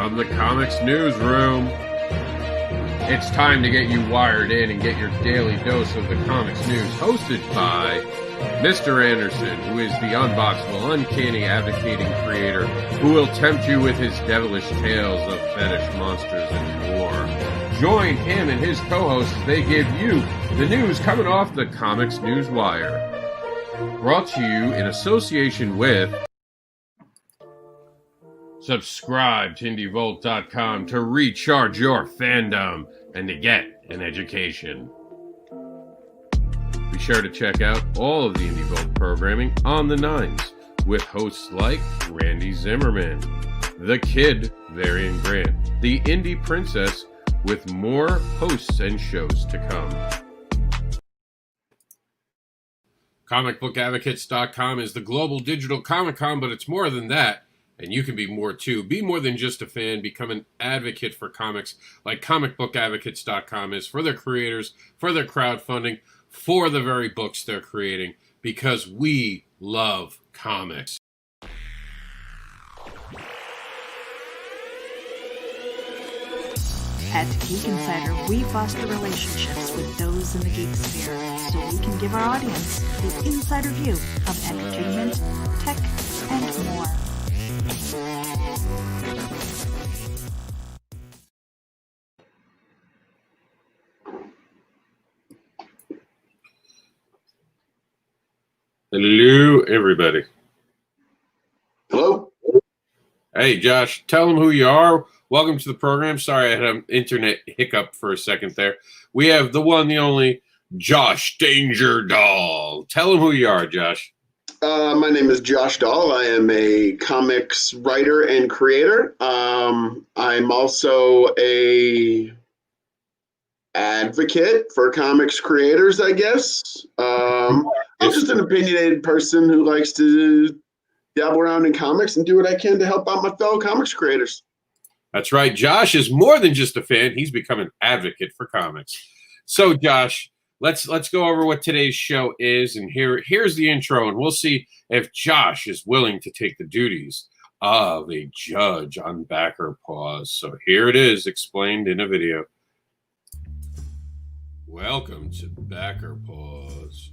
From the COMiX newsroom, it's time to get you wired in and get your daily dose of the COMiX news, hosted by Mr. Anderson, who is the unboxable, uncanny, advocating creator who will tempt you with his devilish tales of fetish monsters and more. Join him and his co-hosts as they give you the news coming off the COMiX News Wire. Brought to you in association with... Subscribe to IndieVolt.com to recharge your fandom and to get an education. Be sure to check out all of the IndieVolt programming on the Nines with hosts like Randy Zimmerman, The Kid, Varian Grant, The Indie Princess, with more hosts and shows to come. ComicBookAdvocates.com is the global digital Comic-Con, but it's more than that. And you can be more too. Be more than just a fan. Become an advocate for comics like ComicBookAdvocates.com is for their creators, for their crowdfunding, for the very books they're creating, because we love comics. At Geek Insider, we foster relationships with those in the geek sphere so we can give our audience the insider view of entertainment, tech, and more. Hello, everybody. Hello? Hey, Josh, tell them who you are. Welcome to the program. Sorry, I had an internet hiccup for a second there. We have the one, the only, Josh Danger Doll. Tell them who you are, Josh. My name is Josh Dahl. I am a comics writer and creator. I'm also a advocate for comics creators, I guess. I'm just an opinionated person who likes to dabble around in comics and do what I can to help out my fellow comics creators. That's right. Josh is more than just a fan. He's become an advocate for comics. So, Josh, let's go over what today's show is, and here's the intro, and we'll see if Josh is willing to take the duties of a judge on Backer Pause. So here it is, explained in a video. Welcome to Backer Pause.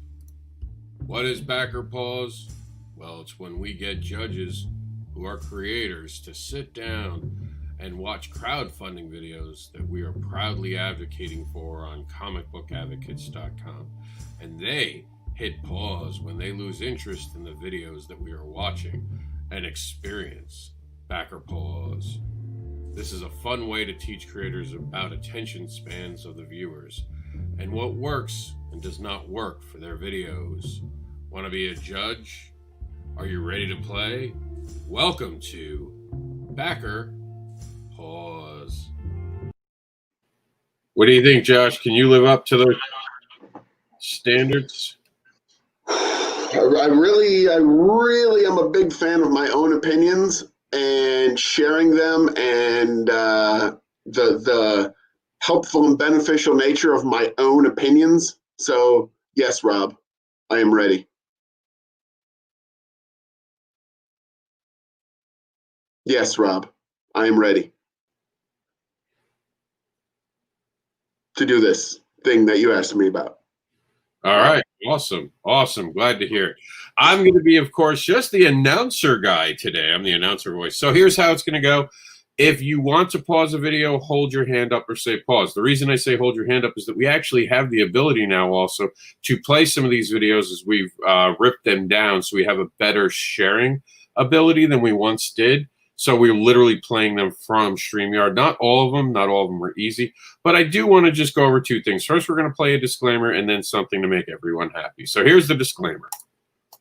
What is Backer Pause? Well, it's when we get judges who are creators to sit down and watch crowdfunding videos that we are proudly advocating for on comicbookadvocates.com. And they hit pause when they lose interest in the videos that we are watching and experience Backer Pause. This is a fun way to teach creators about attention spans of the viewers and what works and does not work for their videos. Want to be a judge? Are you ready to play? Welcome to Backer Pause. What do you think, Josh? Can you live up to those standards? I really am a big fan of my own opinions and sharing them, and the helpful and beneficial nature of my own opinions. So yes, Rob, I am ready. Yes, Rob, I am ready to do this thing that you asked me about. All right. Awesome. Glad to hear it. I'm going to be, of course, just the announcer guy today. I'm the announcer voice. So here's how it's going to go. If you want to pause a video, hold your hand up or say pause. The reason I say hold your hand up is that we actually have the ability now also to play some of these videos as we've ripped them down, so we have a better sharing ability than we once did. So we're literally playing them from StreamYard. Not all of them were easy, but I do want to just go over two things. First, we're going to play a disclaimer and then something to make everyone happy. So here's the disclaimer.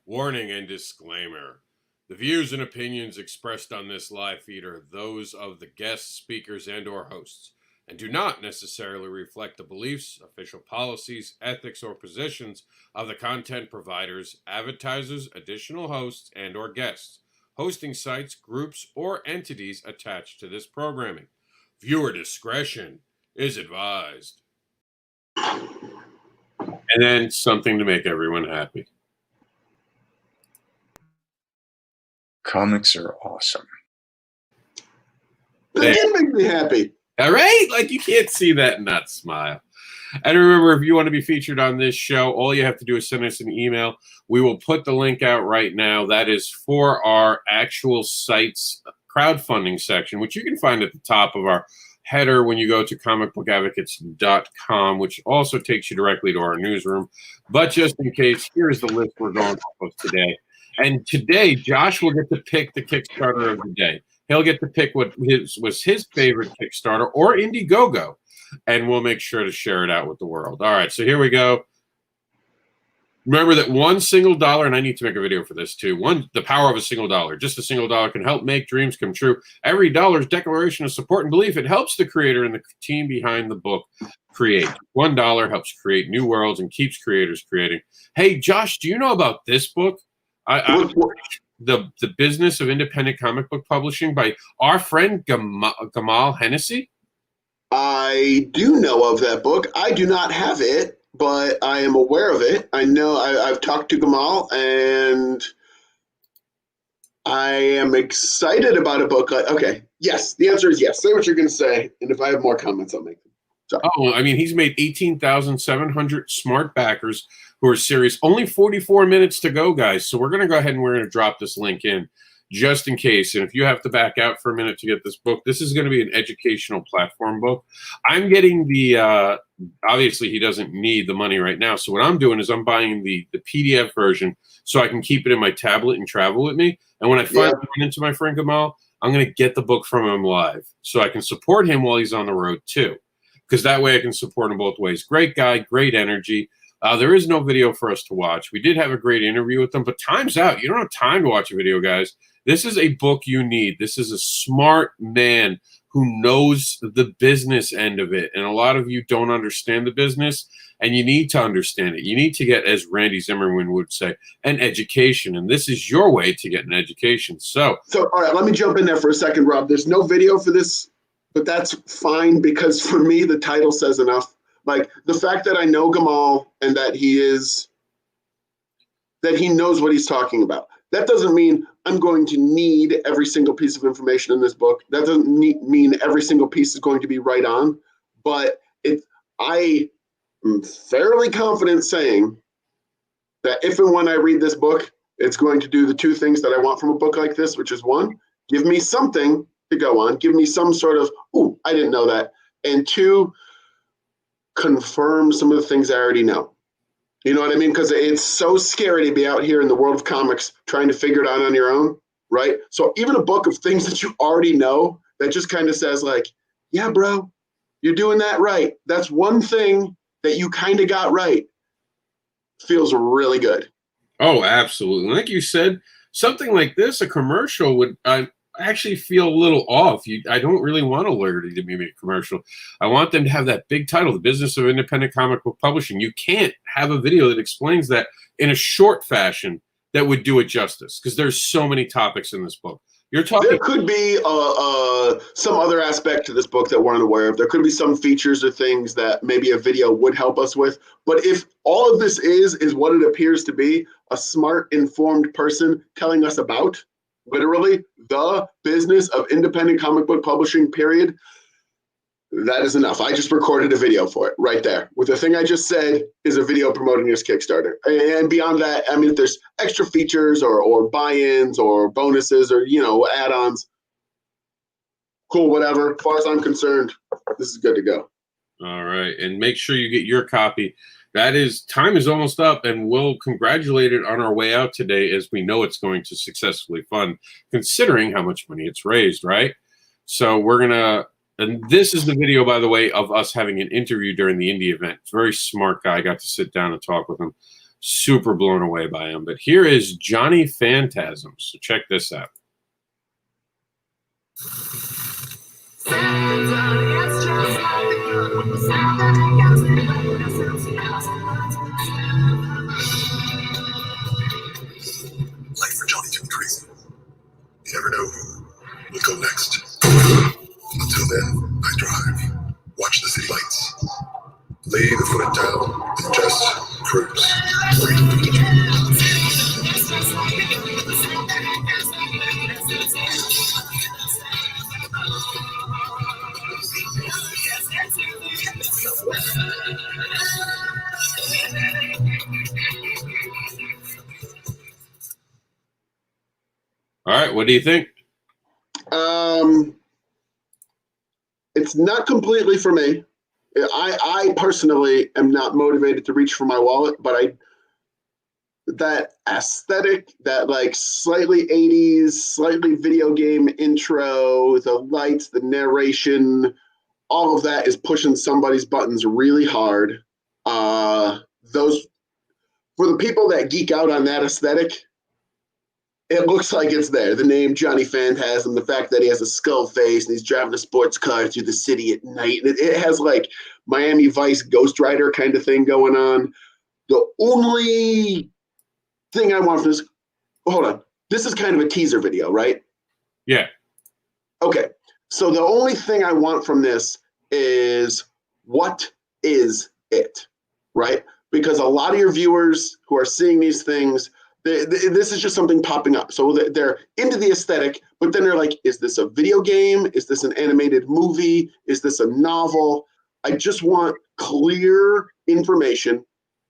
Warning and disclaimer. The views and opinions expressed on this live feed are those of the guests, speakers, and or hosts, and do not necessarily reflect the beliefs, official policies, ethics, or positions of the content providers, advertisers, additional hosts, and or guests, hosting sites, groups, or entities attached to this programming. Viewer discretion is advised. And then something to make everyone happy. Comics are awesome. That did make me happy. All right? Like, you can't see that and not smile. And remember, if you want to be featured on this show, all you have to do is send us an email. We will put the link out right now. That is for our actual site's crowdfunding section, which you can find at the top of our header when you go to comicbookadvocates.com, which also takes you directly to our newsroom. But just in case, here's the list we're going off of today. And today, Josh will get to pick the Kickstarter of the day. He'll get to pick what was his favorite Kickstarter or Indiegogo, and we'll make sure to share it out with the world. All right, so here we go. Remember that $1 single, and I need to make a video for this too. The power of a single dollar. Just a single dollar can help make dreams come true. Every dollar's declaration of support and belief. It helps the creator and the team behind the book create. $1 helps create new worlds and keeps creators creating. Hey, Josh, do you know about this book? The Business of Independent Comic Book Publishing by our friend Gamal Hennessy? I do know of that book. I do not have it, but I am aware of it. I know I've talked to Gamal, and I am excited about a book. Okay, yes, the answer is yes. Say what you're going to say, and if I have more comments, I'll make them. Sorry. Oh, I mean, he's made 18,700 smart backers who are serious. Only 44 minutes to go, guys. So we're going to go ahead and we're going to drop this link in just in case. And if you have to back out for a minute to get this book, this is going to be an educational platform book. I'm getting the, obviously he doesn't need the money right now. So what I'm doing is I'm buying the PDF version so I can keep it in my tablet and travel with me. And when I finally run into my friend Gamal, I'm going to get the book from him live so I can support him while he's on the road too. Because that way I can support him both ways. Great guy, great energy. There is no video for us to watch. We did have a great interview with them, but time's out. You don't have time to watch a video, guys. This is a book you need. This is a smart man who knows the business end of it. And a lot of you don't understand the business, and you need to understand it. You need to get, as Randy Zimmerman would say, an education. And this is your way to get an education. So all right, let me jump in there for a second, Rob. There's no video for this, but that's fine because for me, the title says enough. Like the fact that I know Gamal and that he knows what he's talking about. That doesn't mean I'm going to need every single piece of information in this book. That doesn't mean every single piece is going to be right on. But I am fairly confident saying that if and when I read this book, it's going to do the two things that I want from a book like this, which is one, give me something to go on, give me some sort of, ooh, I didn't know that. And two, confirm some of the things I already know. You know what I mean? Because it's so scary to be out here in the world of comics trying to figure it out on your own, right? So even a book of things that you already know that just kind of says like, yeah, bro, you're doing that right. That's one thing that you kind of got right. Feels really good. Oh, absolutely. Like you said, something like this, a commercial would actually feel a little off. I don't really want a Liberty to be a commercial. I want them to have that big title, The Business of Independent Comic Book Publishing. You can't have a video that explains that in a short fashion that would do it justice because there's so many topics in this book. You're talking. There could be some other aspect to this book that we're unaware of. There could be some features or things that maybe a video would help us with. But if all of this is what it appears to be, a smart, informed person telling us about, literally, the business of independent comic book publishing, period, that is enough. I just recorded a video for it right there. With the thing I just said is a video promoting this Kickstarter. And beyond that, I mean, if there's extra features or buy-ins or bonuses or, add-ons, cool, whatever. As far as I'm concerned, this is good to go. All right. And make sure you get your copy. Time is almost up, and we'll congratulate it on our way out today as we know it's going to successfully fund, considering how much money it's raised, right? So we're going to, and this is the video, by the way, of us having an interview during the indie event. Very smart guy. I got to sit down and talk with him. Super blown away by him. But here is Johnny Phantasm. So check this out. Life for Johnny too crazy. You never know who will go next. Until then, I drive, watch the city lights, lay the foot down, and just cruise. What do you think? It's not completely for me. I personally am not motivated to reach for my wallet, but that aesthetic, that like slightly 80s, slightly video game intro, the lights, the narration, all of that is pushing somebody's buttons really hard. Those, for the people that geek out on that aesthetic, it looks like it's there. The name Johnny Phantasm, the fact that he has a skull face and he's driving a sports car through the city at night. It has like Miami Vice Ghost Rider kind of thing going on. The only thing I want from this, hold on. This is kind of a teaser video, right? Yeah. Okay. So the only thing I want from this is, what is it, right? Because a lot of your viewers who are seeing these things, this is just something popping up. So they're into the aesthetic, but then they're like, is this a video game? Is this an animated movie? Is this a novel? I just want clear information.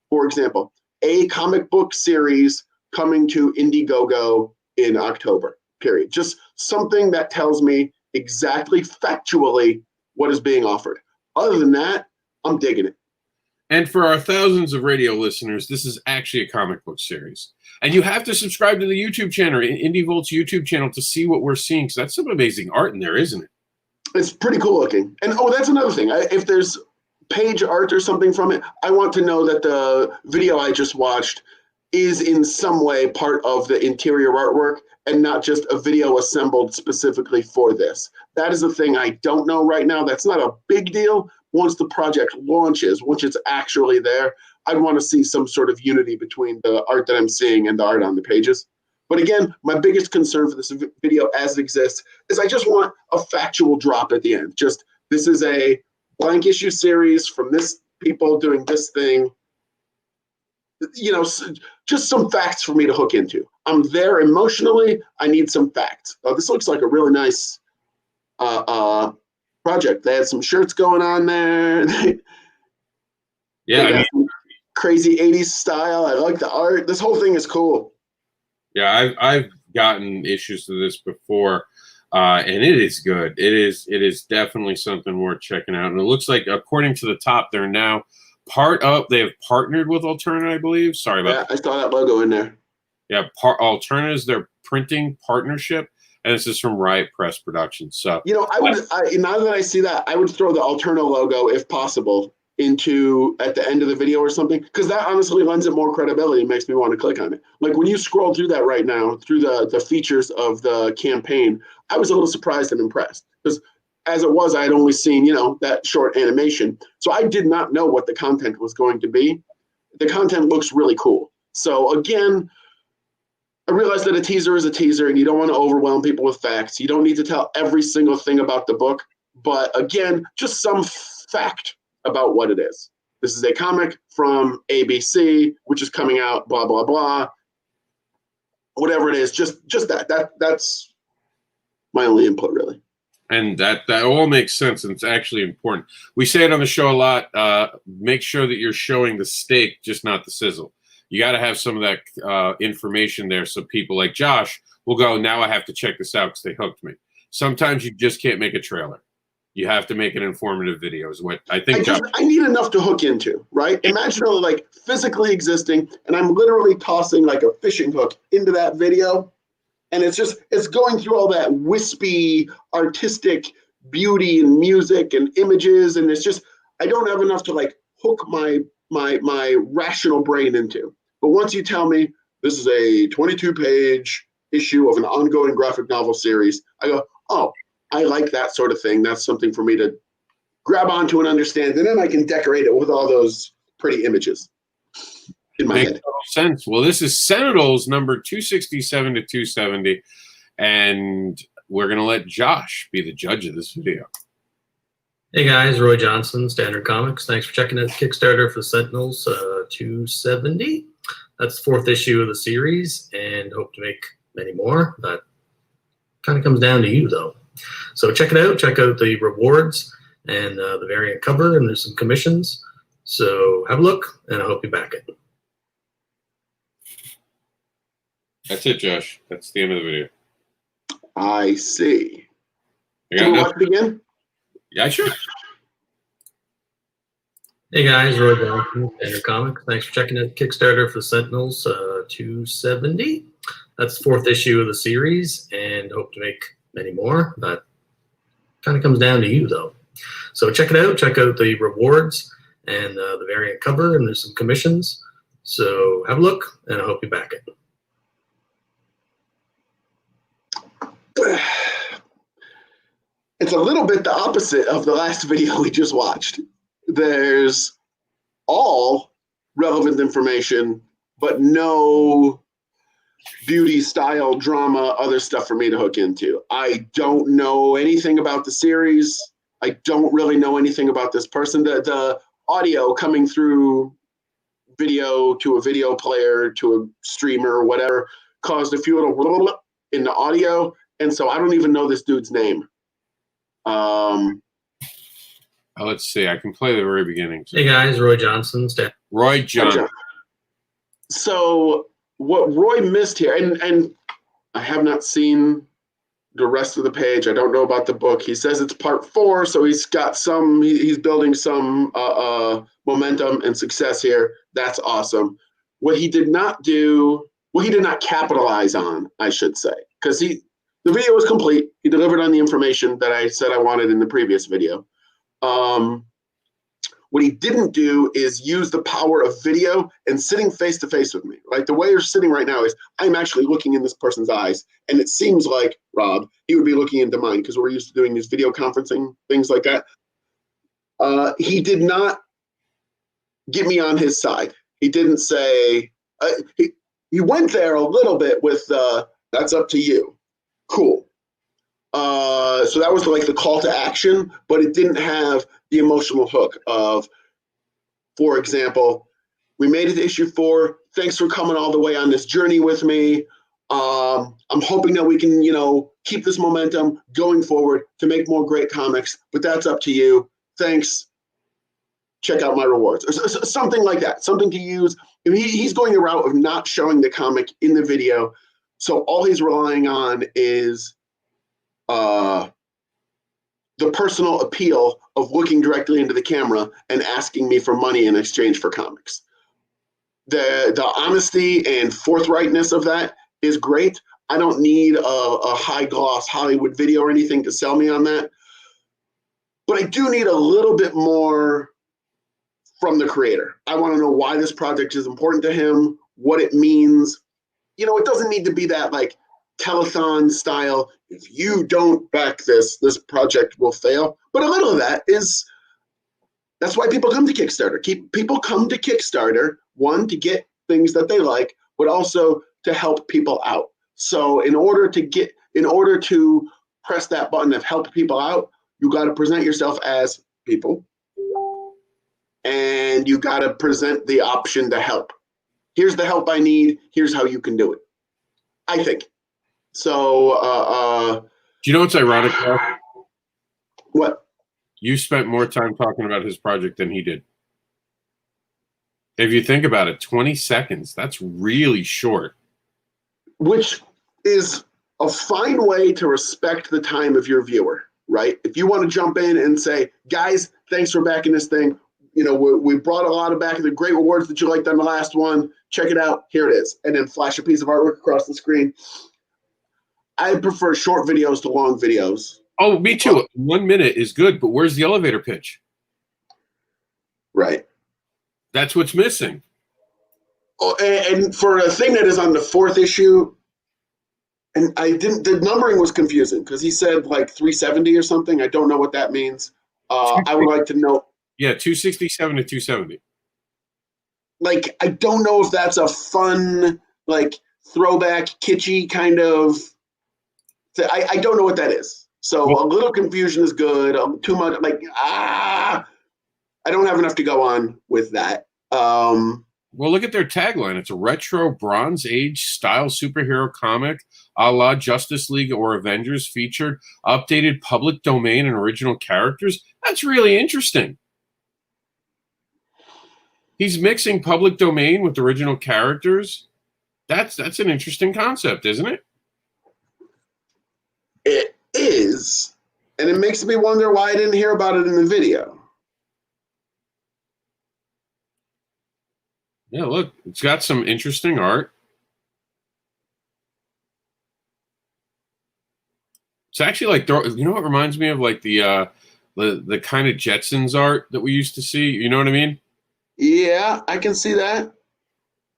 For example, a comic book series coming to Indiegogo in October, period. Just something that tells me exactly factually what is being offered. Other than that, I'm digging it. And for our thousands of radio listeners, this is actually a comic book series. And you have to subscribe to the YouTube channel, Indie Volt's YouTube channel, to see what we're seeing. So that's some amazing art in there, isn't it? It's pretty cool looking. And that's another thing. If there's page art or something from it, I want to know that the video I just watched is in some way part of the interior artwork and not just a video assembled specifically for this. That is a thing I don't know right now. That's not a big deal. Once the project launches, once it's actually there, I'd want to see some sort of unity between the art that I'm seeing and the art on the pages. But again, my biggest concern for this video as it exists is I just want a factual drop at the end. Just, this is a blank issue series from this people doing this thing. You know, just some facts for me to hook into. I'm there emotionally. I need some facts. Oh, this looks like a really nice project. They had some shirts going on there. Yeah, crazy 80s style. I like the art. This whole thing is cool. Yeah, I've gotten issues to this before, and it is good. It is definitely something worth checking out. And it looks like, according to the top, they're now they have partnered with Alterna, I believe. Sorry about that. I saw that logo in there. Yeah, Alterna is their printing partnership, and this is from Riot Press Productions. So, you know, now that I see that, I would throw the Alterna logo, if possible, into at the end of the video or something, because that honestly lends it more credibility and makes me want to click on it. Like when you scroll through that right now, through the features of the campaign, I was a little surprised and impressed, because as it was, I had only seen, you know, that short animation. So I did not know what the content was going to be. The content looks really cool. So again, I realize that a teaser is a teaser and you don't want to overwhelm people with facts. You don't need to tell every single thing about the book. But again, just some fact about what it is. This is a comic from ABC, which is coming out, blah, blah, blah. Whatever it is, just that's my only input, really. And that all makes sense, and it's actually important. We say it on the show a lot. Make sure that you're showing the steak, just not the sizzle. You got to have some of that information there, so people like Josh will go, now I have to check this out because they hooked me. Sometimes you just can't make a trailer. You have to make an informative video is what I think. I need enough to hook into, right? Imagine like physically existing, and I'm literally tossing like a fishing hook into that video. And it's going through all that wispy, artistic beauty and music and images. And it's just, I don't have enough to like hook my rational brain into. But once you tell me this is a 22-page issue of an ongoing graphic novel series, I go, oh, I like that sort of thing. That's something for me to grab onto and understand. And then I can decorate it with all those pretty images in my head. Makes total sense. Well, this is Sentinels number 267 to 270. And we're going to let Josh be the judge of this video. Hey guys, Roy Johnson, Standard Comics. Thanks for checking out the Kickstarter for Sentinels 270. That's the fourth issue of the series, and hope to make many more. That kind of comes down to you, though. So check it out. Check out the rewards and the variant cover, and there's some commissions. So have a look, and I hope you back it. That's it, Josh. That's the end of the video. I see. I Can got we no- watch it again? Yeah, sure. Hey guys, Roy Johnson, Standard Comics. Thanks for checking out Kickstarter for Sentinels 270. That's the fourth issue of the series, and hope to make many more. That kind of comes down to you, though. So check it out. Check out the rewards and the variant cover, and there's some commissions. So have a look, and I hope you back it. It's a little bit the opposite of the last video we just watched. There's all relevant information, but no beauty, style, drama, other stuff for me to hook into. I don't know anything about the series. I don't really know anything about this person. The audio coming through video to a video player to a streamer or whatever caused a few little in the audio, and so I don't even know this dude's name. Let's see. I can play the very beginning. Hey guys, Roy Johnson. Roy Johnson. So what Roy missed here, and I have not seen the rest of the page. I don't know about the book. He says it's part 4, so he's got some. He's building some momentum and success here. That's awesome. What he did not do, he did not capitalize on, I should say, because the video was complete. He delivered on the information that I said I wanted in the previous video. What he didn't do is use the power of video and sitting face to face with me. Right, the way you're sitting right now is I'm actually looking in this person's eyes, and it seems like Rob, he would be looking into mine because we're used to doing these video conferencing things like that. He did not get me on his side. He didn't say he went there a little bit with that's up to you. Cool. So that was like the call to action, but it didn't have the emotional hook of, for example, we made it to issue 4. Thanks for coming all the way on this journey with me. I'm hoping that we can, keep this momentum going forward to make more great comics, but that's up to you. Thanks. Check out my rewards. Or something like that, something to use. He's going the route of not showing the comic in the video. So all he's relying on is the personal appeal of looking directly into the camera and asking me for money in exchange for comics. The honesty and forthrightness of that is great. I don't need a high gloss Hollywood video or anything to sell me on that. But I do need a little bit more from the creator. I want to know why this project is important to him, what it means. It doesn't need to be that like telethon style, if you don't back this project will fail. But a little of that is, that's why people come to Kickstarter. People come to Kickstarter, one, to get things that they like, but also to help people out. So in order to press that button of help people out, you got to present yourself as people, and you got to present the option to help. Here's the help I need. Here's how you can do it, I think. So, do you know what's ironic, though? What? You spent more time talking about his project than he did. If you think about it, 20 seconds, that's really short. Which is a fine way to respect the time of your viewer, right? If you want to jump in and say, guys, thanks for backing this thing. We brought a lot of back the great rewards that you liked on the last one. Check it out. Here it is. And then flash a piece of artwork across the screen. I prefer short videos to long videos. Oh, me too. 1 minute is good, but where's the elevator pitch? Right. That's what's missing. Oh, and for a thing that is on the 4th issue, and the numbering was confusing because he said like 370 or something. I don't know what that means. I would like to know. Yeah, 267 to 270. Like, I don't know if that's a fun, like, throwback, kitschy kind of. I don't know what that is. So a little confusion is good. Too much, like, I don't have enough to go on with that. Well, look at their tagline. It's a retro Bronze Age style superhero comic a la Justice League or Avengers, featured updated public domain and original characters. That's really interesting. He's mixing public domain with original characters. That's an interesting concept, isn't it? It is, and it makes me wonder why I didn't hear about it in the video. Yeah, look, it's got some interesting art. It's actually like, you know what reminds me of, like the kind of Jetsons art that we used to see. You know what I mean? Yeah, I can see that.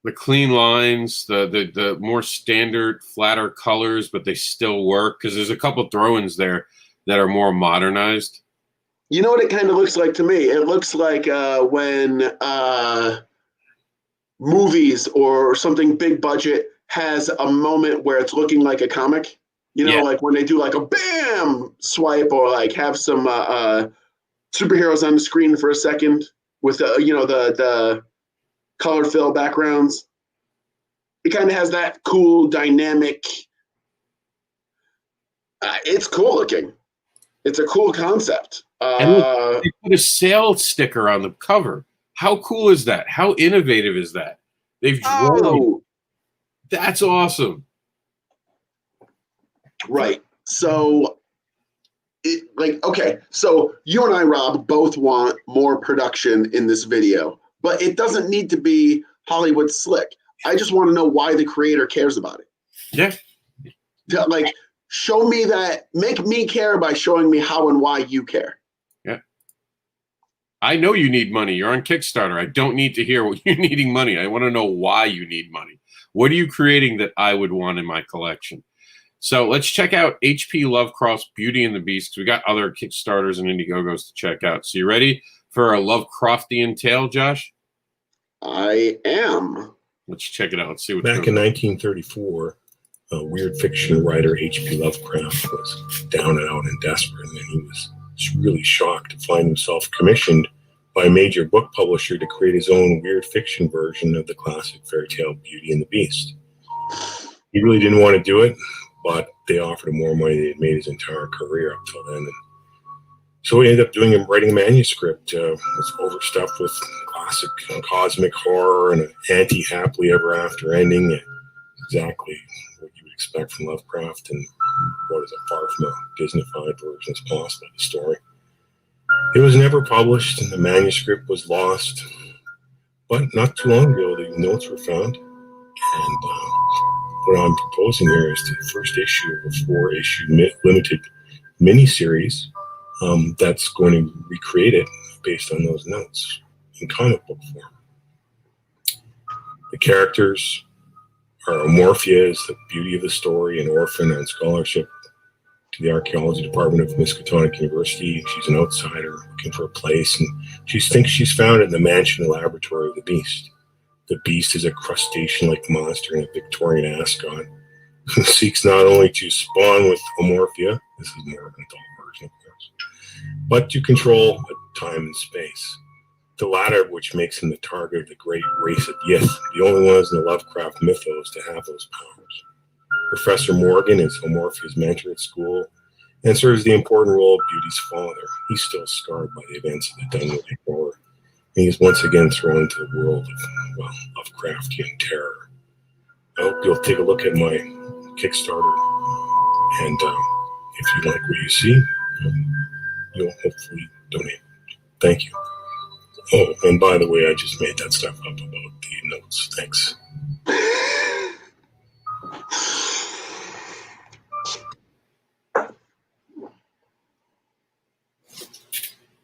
The clean lines, the more standard, flatter colors, but they still work because there's a couple throw-ins there that are more modernized. You know what it kind of looks like to me? It looks like when movies or something big budget has a moment where it's looking like a comic. You know, Yeah. like when they do like a bam swipe, or like have some superheroes on the screen for a second with the color fill backgrounds. It kind of has that cool dynamic. It's cool looking. It's a cool concept. And look, they put a sale sticker on the cover. How cool is that? How innovative is that? They've drawn. Oh, That's awesome. right. So, okay. So you and I, Rob, both want more production in this video, but it doesn't need to be Hollywood slick. I just want to know why the creator cares about it. Yeah. Like, show me that. Make me care by showing me how and why you care. Yeah. I know you need money. You're on Kickstarter. I don't need to hear what you're needing money. I want to know why you need money. What are you creating that I would want in my collection? So let's check out H.P. Lovecraft's Beauty and the Beast. We got other Kickstarters and Indiegogos to check out. So you ready for a Lovecraftian tale, Josh? I am. Let's check it out. Let's see what's Back in 1934, weird fiction writer H.P. Lovecraft was down and out and desperate, and he was just really shocked to find himself commissioned by a major book publisher to create his own weird fiction version of the classic fairy tale Beauty and the Beast. He really didn't want to do it, but they offered him more money than he had made his entire career up till then. And so he ended up writing a manuscript. Was overstuffed with classic cosmic horror and an anti-happily ever after ending. Exactly what you would expect from Lovecraft, and what is a far from a Disney-fied version as possible of the story. It was never published, and the manuscript was lost. But not too long ago, the notes were found, and what I'm proposing here is the first issue of a 4-issue limited miniseries that's going to recreate it based on those notes in comic book form. The characters are Amorphia is the beauty of the story, an orphan on scholarship to the archaeology department of Miskatonic University. She's an outsider looking for a place, and she thinks she's found it in the mansion and laboratory of the Beast. The Beast is a crustacean-like monster and a Victorian ascot who seeks not only to spawn with Amorphia, this is more of an adult version, of course, but to control time and space. The latter of which makes him the target of the great race of Yith, the only ones in the Lovecraft mythos to have those powers. Professor Morgan is Amorphia's mentor at school and serves the important role of Beauty's father. He's still scarred by the events of the Dunwoody Horror, and he's once again thrown into the world of, well, Lovecraftian terror. I hope you'll take a look at my Kickstarter, and if you like what you see, you'll hopefully donate. Thank you. Oh, and by the way, I just made that stuff up about the notes. Thanks.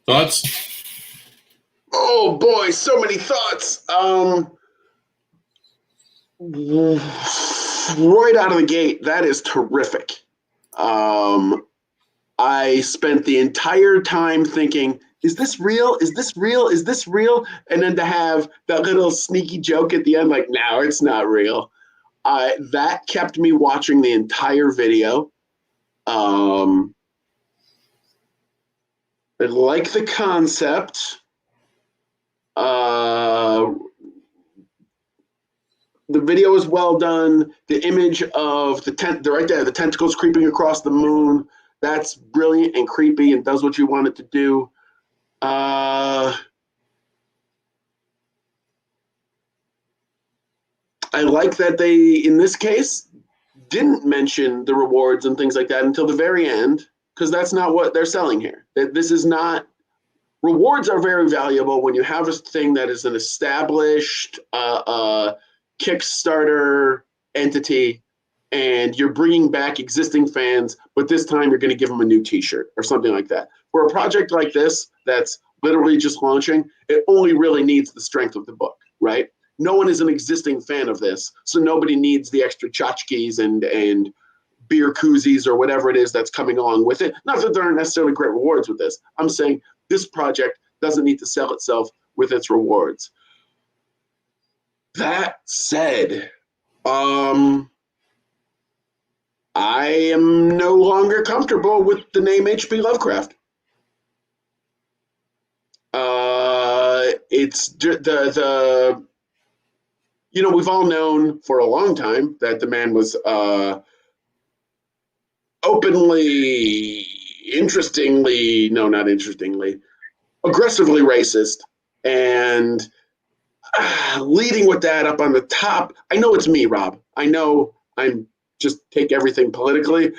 Thoughts? Oh boy, so many thoughts. Right out of the gate, that is terrific. I spent the entire time thinking, is this real? Is this real? Is this real? And then to have that little sneaky joke at the end, like, no, it's not real. That kept me watching the entire video. I like the concept. The video is well done. The image of the right there, the tentacles creeping across the moon, that's brilliant and creepy and does what you want it to do. I like that they, in this case, didn't mention the rewards and things like that until the very end, because that's not what they're selling here. This is not, rewards are very valuable when you have a thing that is an established Kickstarter entity and you're bringing back existing fans, but this time you're going to give them a new t-shirt or something like that. For a project like this that's literally just launching, it only really needs the strength of the book, right? No one is an existing fan of this, so nobody needs the extra tchotchkes and beer koozies or whatever it is that's coming along with it. Not that there aren't necessarily great rewards with this. I'm saying this project doesn't need to sell itself with its rewards. That said, I am no longer comfortable with the name H.P. Lovecraft. It's the you know, we've all known for a long time that the man was openly, aggressively racist, and leading with that up on the top. I know it's me, Rob. I know I'm just take everything politically.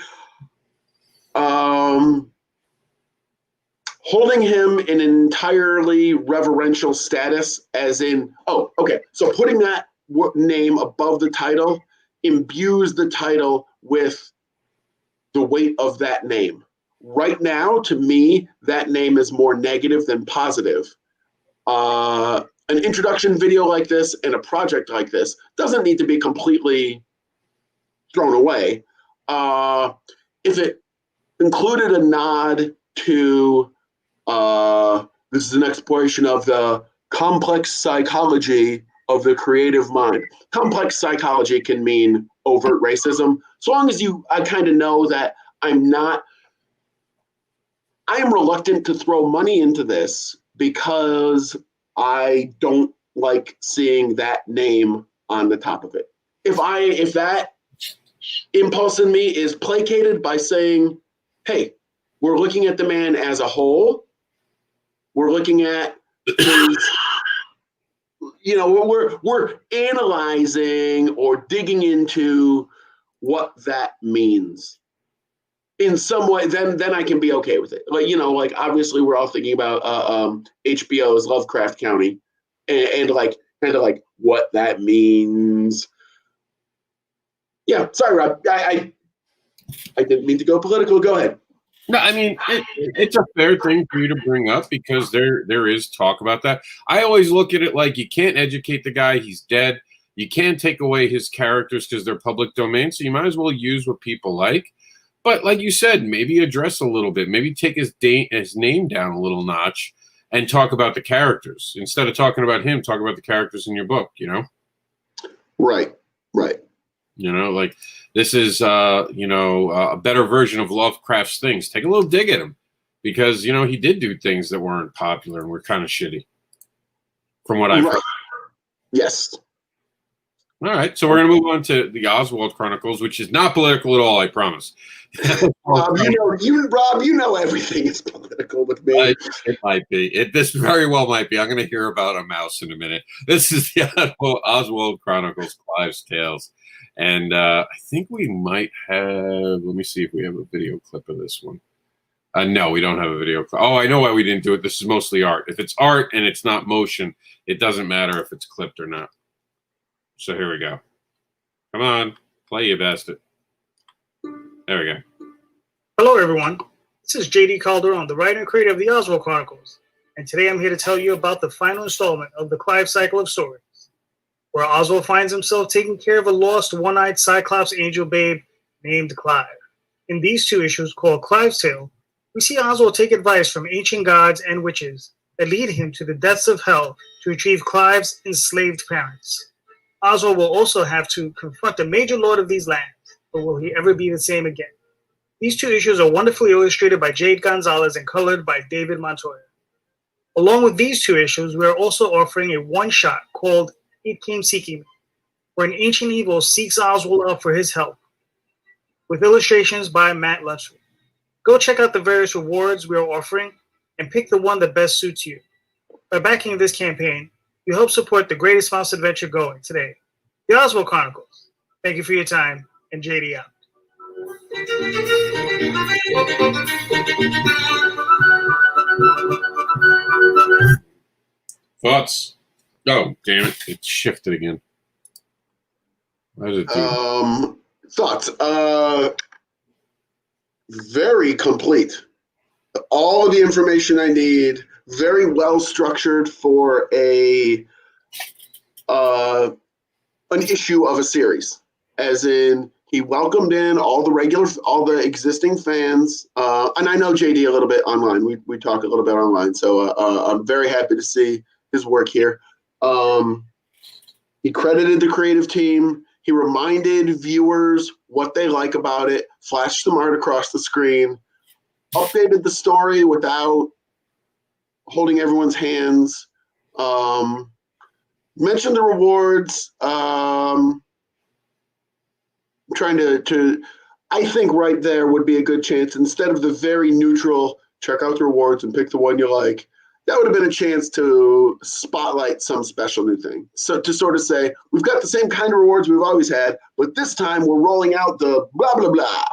Holding him in an entirely reverential status, as in, oh, okay, so putting that name above the title imbues the title with the weight of that name. Right now, to me, that name is more negative than positive. An introduction video like this and a project like this doesn't need to be completely thrown away. If it included a nod to this is an exploration of the complex psychology of the creative mind. Complex psychology can mean overt racism. So long as I kind of know that I am reluctant to throw money into this because I don't like seeing that name on the top of it. If that impulse in me is placated by saying, hey, we're looking at the man as a whole, we're looking at his, you know, we're analyzing or digging into what that means in some way, then I can be okay with it. Like, you know, like obviously we're all thinking about HBO's Lovecraft County and like kind of like what that means. Yeah, sorry, Rob. I didn't mean to go political. Go ahead. No, I mean, it's a fair thing for you to bring up because there is talk about that. I always look at it like you can't educate the guy. He's dead. You can't take away his characters because they're public domain, so you might as well use what people like. But like you said, maybe address a little bit. Maybe take his name down a little notch and talk about the characters. Instead of talking about him, talk about the characters in your book, you know? Right. You know, like this is, a better version of Lovecraft's things. Take a little dig at him because, you know, he did do things that weren't popular and were kind of shitty from what I've heard. Yes. All right. So we're going to move on to the Oswald Chronicles, which is not political at all, I promise. Rob, you know everything is political with me. It might be. This very well might be. I'm going to hear about a mouse in a minute. This is the Oswald Chronicles, Clive's Tales. And I think we might have, let me see if we have a video clip of this one. No, we don't have a video clip. Oh, I know why we didn't do it. This is mostly art. If it's art and it's not motion, it doesn't matter if it's clipped or not. So here we go. Come on, play, you bastard. There we go. Hello, everyone. This is JD Calderon, the writer and creator of the Oswald Chronicles. And today I'm here to tell you about the final installment of the Clive cycle of stories, where Oswald finds himself taking care of a lost one-eyed Cyclops angel babe named Clive. In these two issues, called Clive's Tale, we see Oswald take advice from ancient gods and witches that lead him to the depths of hell to retrieve Clive's enslaved parents. Oswald will also have to confront a major lord of these lands, but will he ever be the same again? These two issues are wonderfully illustrated by Jade Gonzalez and colored by David Montoya. Along with these two issues, we are also offering a one-shot called It Came Seeking Me, where an ancient evil seeks Oswald out for his help, with illustrations by Matt Lunsford. Go check out the various rewards we are offering and pick the one that best suits you. By backing this campaign, you help support the greatest mouse adventure going today, the Oswald Chronicles. Thank you for your time, and JD out. Thoughts? Oh, damn it. It shifted again. What does it do? Thoughts? Very complete. All of the information I need. Very well structured for an issue of a series. As in, he welcomed in all the existing fans, and I know JD a little bit online. We talk a little bit online, so I'm very happy to see his work here. He credited the creative team. He reminded viewers what they like about it, flashed some art across the screen, updated the story without holding everyone's hands, mentioned the rewards. I'm trying to, I think right there would be a good chance, instead of the very neutral, check out the rewards and pick the one you like, that would have been a chance to spotlight some special new thing. So to sort of say, we've got the same kind of rewards we've always had, but this time we're rolling out the blah, blah, blah.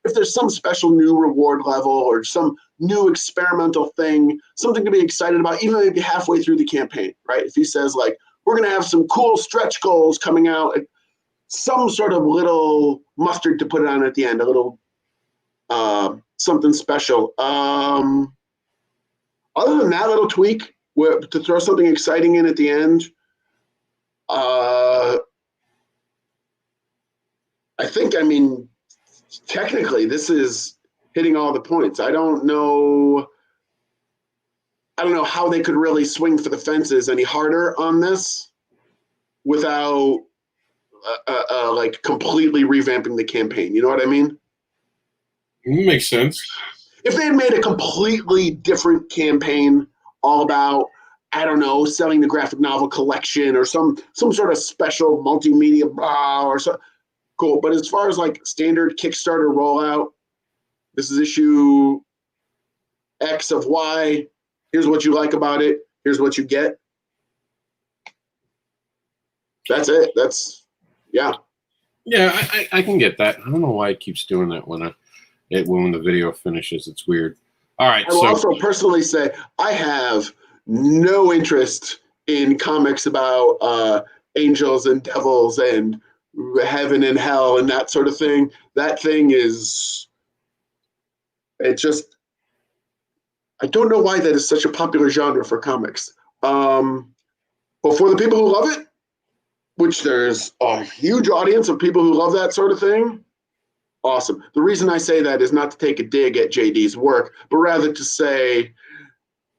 If there's some special new reward level or some new experimental thing, something to be excited about, even maybe halfway through the campaign, right? If he says like, we're going to have some cool stretch goals coming out, some sort of little mustard to put it on at the end, a little something special. Other than that little tweak, to throw something exciting in at the end, I think, technically this is hitting all the points. I don't know how they could really swing for the fences any harder on this without like completely revamping the campaign. You know what I mean? It makes sense. If they had made a completely different campaign all about, I don't know, selling the graphic novel collection or some sort of special multimedia blah or so, cool. But as far as like standard Kickstarter rollout, this is issue X of Y. Here's what you like about it. Here's what you get. That's it. Yeah. Yeah, I can get that. I don't know why it keeps doing that when the video finishes. It's weird. All right. I will also personally say I have no interest in comics about angels and devils and heaven and hell and that sort of thing. That thing is, I don't know why that is such a popular genre for comics. But for the people who love it, which there's a huge audience of people who love that sort of thing, awesome. The reason I say that is not to take a dig at JD's work, but rather to say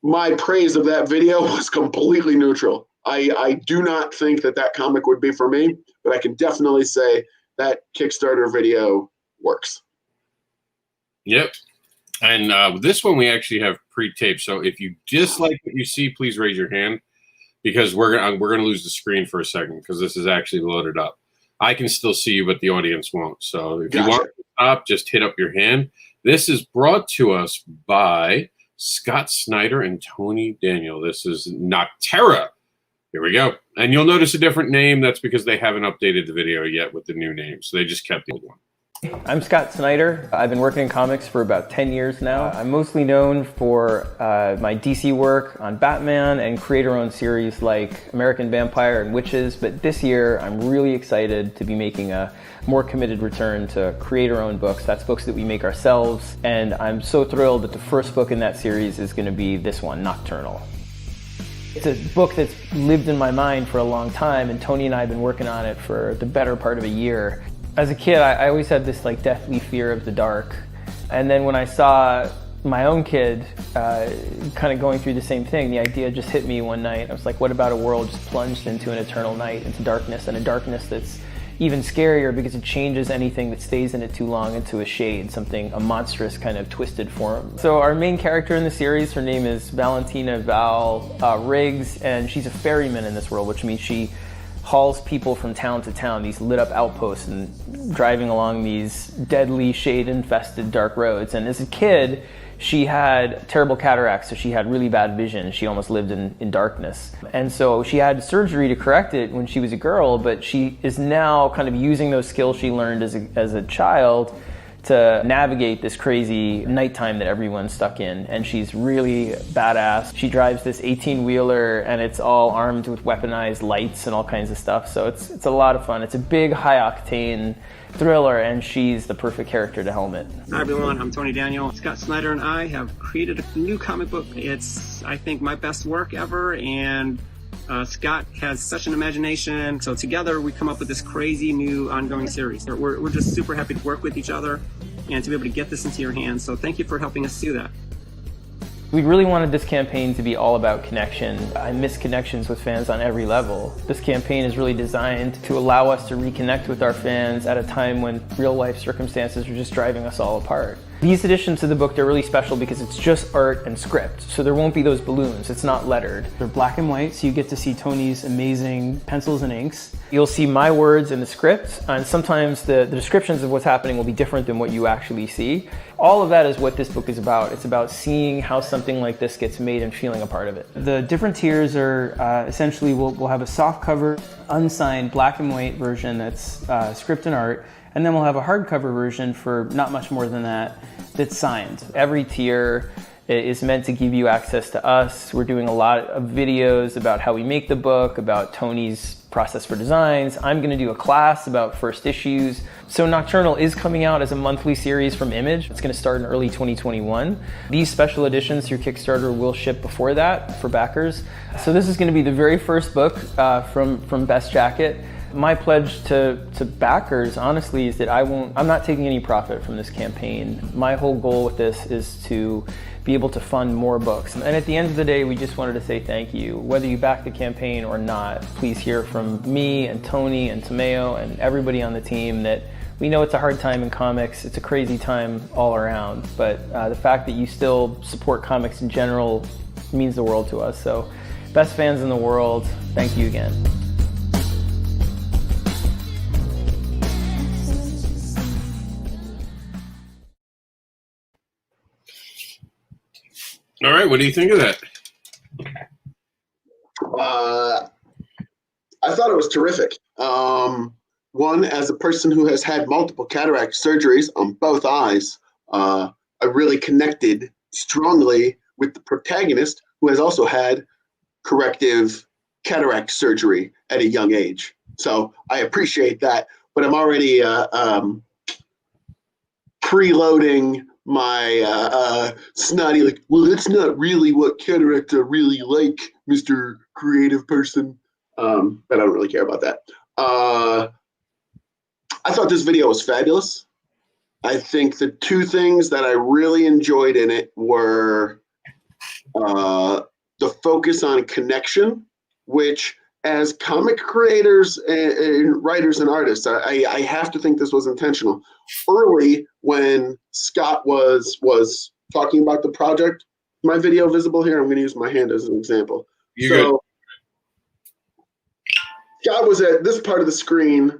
my praise of that video was completely neutral. I do not think that comic would be for me, but I can definitely say that Kickstarter video works. Yep. And this one we actually have pre-taped. So if you dislike what you see, please raise your hand, because we're gonna lose the screen for a second because this is actually loaded up. I can still see you, but the audience won't. So if you want to stop, just hit up your hand. This is brought to us by Scott Snyder and Tony Daniel. This is Nocterra. Here we go. And you'll notice a different name. That's because they haven't updated the video yet with the new name. So they just kept the old one. I'm Scott Snyder. I've been working in comics for about 10 years now. I'm mostly known for my DC work on Batman and creator-owned series like American Vampire and Witches, but this year I'm really excited to be making a more committed return to creator-owned books. That's books that we make ourselves, and I'm so thrilled that the first book in that series is going to be this one, Nocturnal. It's a book that's lived in my mind for a long time, and Tony and I have been working on it for the better part of a year. As a kid, I always had this like deathly fear of the dark. And then when I saw my own kid kind of going through the same thing, the idea just hit me one night. I was like, what about a world just plunged into an eternal night, into darkness, and a darkness that's even scarier because it changes anything that stays in it too long into a shade, a monstrous kind of twisted form. So our main character in the series, her name is Valentina Val Riggs, and she's a ferryman in this world, which means she hauls people from town to town, these lit up outposts, and driving along these deadly shade-infested dark roads. And as a kid, She had terrible cataracts, so she had really bad vision. She almost lived in darkness. And so she had surgery to correct it when she was a girl, but she is now kind of using those skills she learned as a child to navigate this crazy nighttime that everyone's stuck in. And she's really badass. She drives this 18-wheeler and it's all armed with weaponized lights and all kinds of stuff. So it's a lot of fun. It's a big high-octane thriller, and she's the perfect character to helmet. Hi everyone, I'm Tony Daniel. Scott Snyder and I have created a new comic book. It's, I think, my best work ever, and Scott has such an imagination. So together we come up with this crazy new ongoing series. We're just super happy to work with each other and to be able to get this into your hands. So thank you for helping us do that. We really wanted this campaign to be all about connection. I miss connections with fans on every level. This campaign is really designed to allow us to reconnect with our fans at a time when real life circumstances are just driving us all apart. These editions of the book, they're really special because it's just art and script, so there won't be those balloons. It's not lettered. They're black and white, so you get to see Tony's amazing pencils and inks. You'll see my words in the script, and sometimes the descriptions of what's happening will be different than what you actually see. All of that is what this book is about. It's about seeing how something like this gets made and feeling a part of it. The different tiers are essentially, we'll have a soft cover, unsigned black and white version that's script and art, and then we'll have a hardcover version for not much more than that, that's signed. Every tier is meant to give you access to us. We're doing a lot of videos about how we make the book, about Tony's process for designs. I'm gonna do a class about first issues. So Nocturnal is coming out as a monthly series from Image. It's gonna start in early 2021. These special editions through Kickstarter will ship before that for backers. So this is gonna be the very first book from Best Jacket. My pledge to backers, honestly, is that I'm not taking any profit from this campaign. My whole goal with this is to be able to fund more books. And at the end of the day, we just wanted to say thank you. Whether you back the campaign or not, please hear from me and Tony and Tomeo and everybody on the team that we know it's a hard time in comics. It's a crazy time all around, but the fact that you still support comics in general means the world to us. So best fans in the world, thank you again. All right, what do you think of that? I thought it was terrific. One, as a person who has had multiple cataract surgeries on both eyes, I really connected strongly with the protagonist, who has also had corrective cataract surgery at a young age. So I appreciate that, but I'm already preloading my snotty, like, well, that's not really what cataracts are really like, Mr. Creative Person. But I don't really care about that. I thought this video was fabulous. I think the two things that I really enjoyed in it were the focus on connection, which as comic creators and writers and artists, I have to think this was intentional. Early, when Scott was talking about the project, my video visible here? I'm going to use my hand as an example. Good. Scott was at this part of the screen.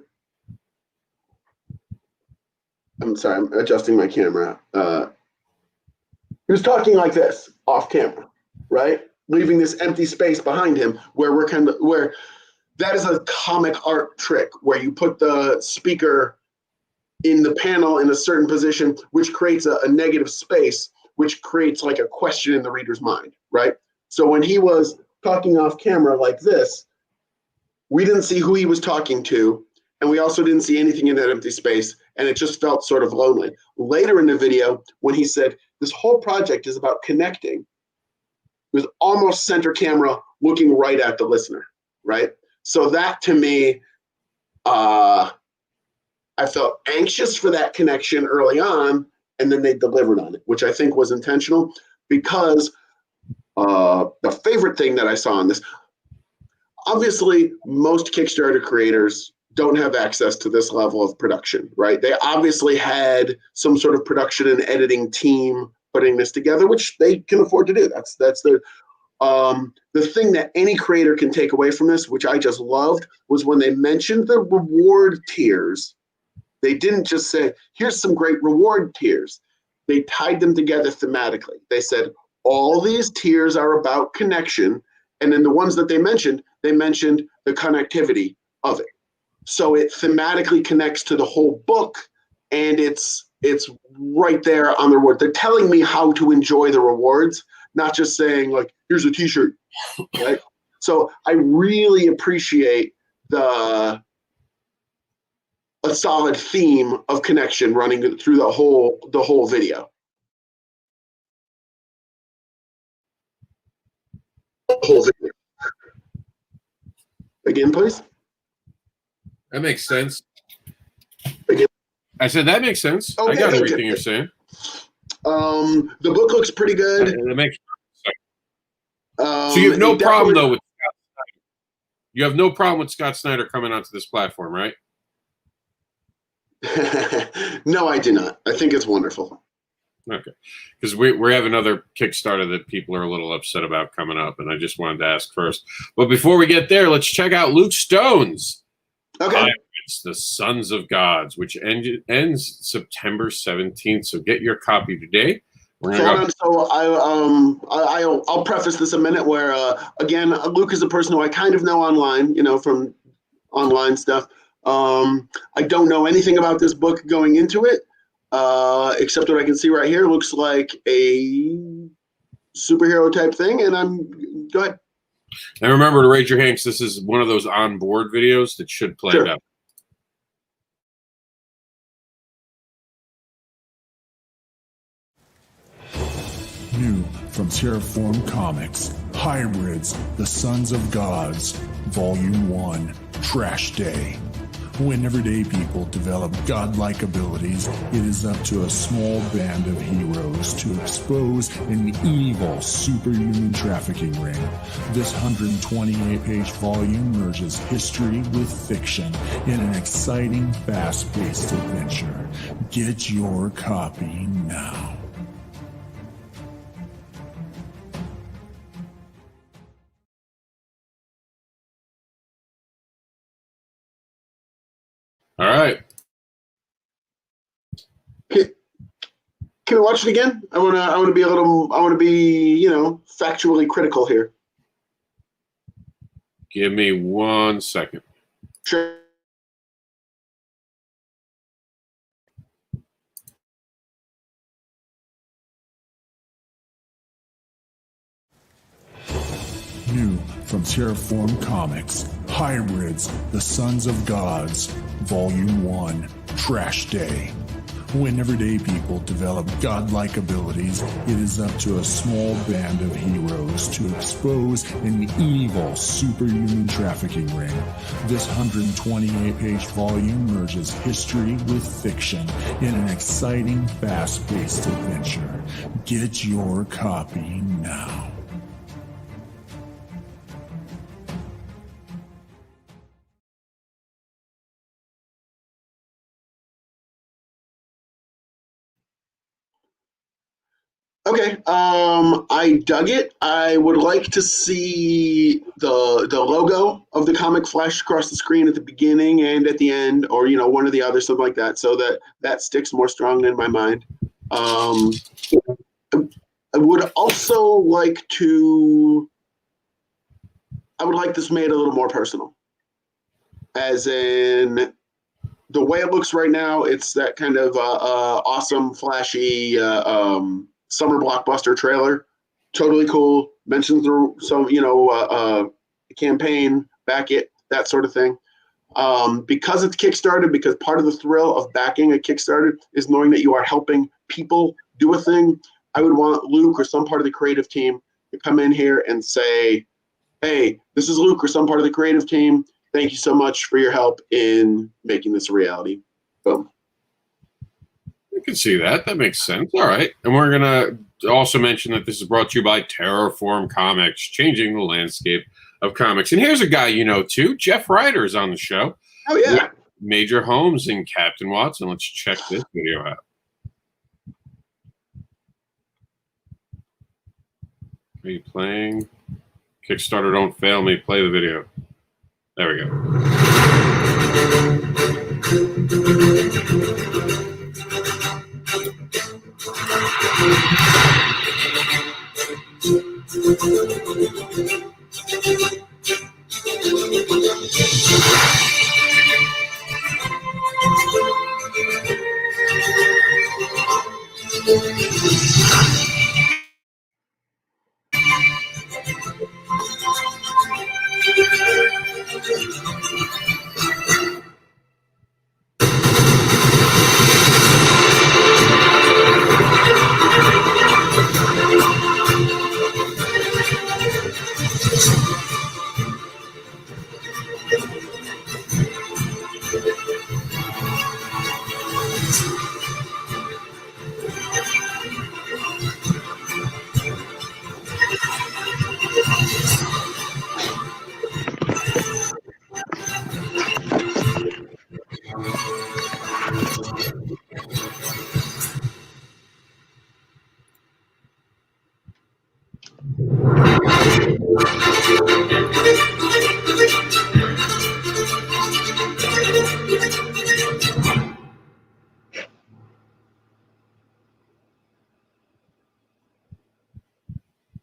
I'm sorry, I'm adjusting my camera. He was talking like this, off camera, right? Leaving this empty space behind him where that is a comic art trick where you put the speaker in the panel in a certain position, which creates a negative space, which creates like a question in the reader's mind, right? So when he was talking off camera like this, we didn't see who he was talking to, and we also didn't see anything in that empty space, and it just felt sort of lonely. Later in the video, when he said, this whole project is about connecting, it was almost center camera looking right at the listener, right? So that to me, I felt anxious for that connection early on, and then they delivered on it, which I think was intentional, because the favorite thing that I saw in this, obviously most Kickstarter creators don't have access to this level of production, right? They obviously had some sort of production and editing team putting this together, which they can afford to do. That's the thing that any creator can take away from this, which I just loved, was when they mentioned the reward tiers. They didn't just say, here's some great reward tiers. they tied them together thematically. They said all these tiers are about connection, and then the ones that they mentioned the connectivity of it. So it thematically connects to the whole book, and it's right there on the reward. They're telling me how to enjoy the rewards, not just saying like, here's a t-shirt, right? So I really appreciate a solid theme of connection running through the whole video. Again, please. That makes sense. Again. I said that makes sense. Okay, I got everything you're saying. The book looks pretty good. That makes sense. So you have no problem though with Scott Snyder. You have no problem with Scott Snyder coming onto this platform, right? No, I do not. I think it's wonderful. Okay, because we have another Kickstarter that people are a little upset about coming up, and I just wanted to ask first. But before we get there, let's check out Luke Stone's It's the Sons of Gods, which ends September 17th. So get your copy today. So I'll preface this a minute where again, Luke is a person who I kind of know online, from online stuff. I don't know anything about this book going into it, except what I can see right here. Looks like a superhero type thing, and go ahead. And remember to raise your hand, because this is one of those on-board videos that should play it up. New from Terraform Comics, Hybrids, The Sons of Gods, Volume 1, Trash Day. When everyday people develop godlike abilities, it is up to a small band of heroes to expose an evil superhuman trafficking ring. This 128-page volume merges history with fiction in an exciting, fast-paced adventure. Get your copy now. All right. Can we watch it again? I want to be factually critical here. Give me 1 second. Sure. New from Terraform Comics, Hybrids, The Sons of Gods, Volume 1, Trash Day. When everyday people develop godlike abilities, it is up to a small band of heroes to expose an evil superhuman trafficking ring. This 128-page volume merges history with fiction in an exciting, fast-paced adventure. Get your copy now. Okay, I dug it. I would like to see the logo of the comic flash across the screen at the beginning and at the end, or one or the other, something like that, so that sticks more strongly in my mind. I would also like this made a little more personal, as in the way it looks right now. It's that kind of awesome, flashy. Summer blockbuster trailer, totally cool. Mentions some, campaign, back it, that sort of thing. Because it's Kickstarter, because part of the thrill of backing a Kickstarter is knowing that you are helping people do a thing. I would want Luke or some part of the creative team to come in here and say, "Hey, this is Luke or some part of the creative team. Thank you so much for your help in making this a reality." Boom. I can see that. That makes sense. All right. And we're going to also mention that this is brought to you by Terraform Comics, changing the landscape of comics. And here's a guy too. Jeff Ryder's on the show. Oh, yeah. Major Holmes and Captain Watson. Let's check this video out. Are you playing? Kickstarter, don't fail me. Play the video. There we go.